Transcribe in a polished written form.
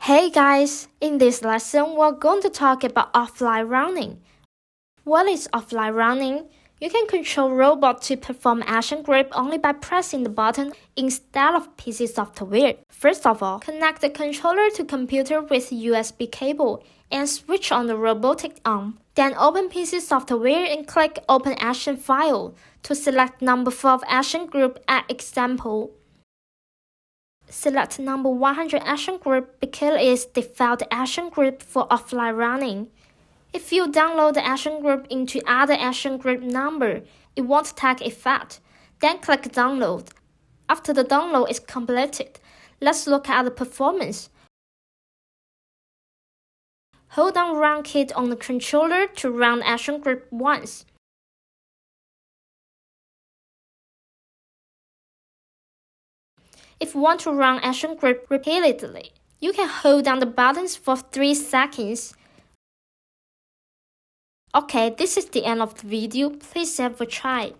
Hey guys, in this lesson we're going to talk about offline running. What is offline running? You can control robot to perform action grip only by pressing the button instead of PC software. First of all, connect the controller to computer with USB cable and switch on the robotic arm. Then open PC software and click Open Action File to select number 4 of action group as example. Select number 100 action group because it is default action group for offline running. If you download the action group into other action group number, it won't take effect. Then click download. After the download is completed, let's look at the performance. Hold down run key on the controller to run action group once. If you want to run action grip repeatedly, you can hold down the buttons for 3 seconds. Okay, this is the end of the video. Please have a try.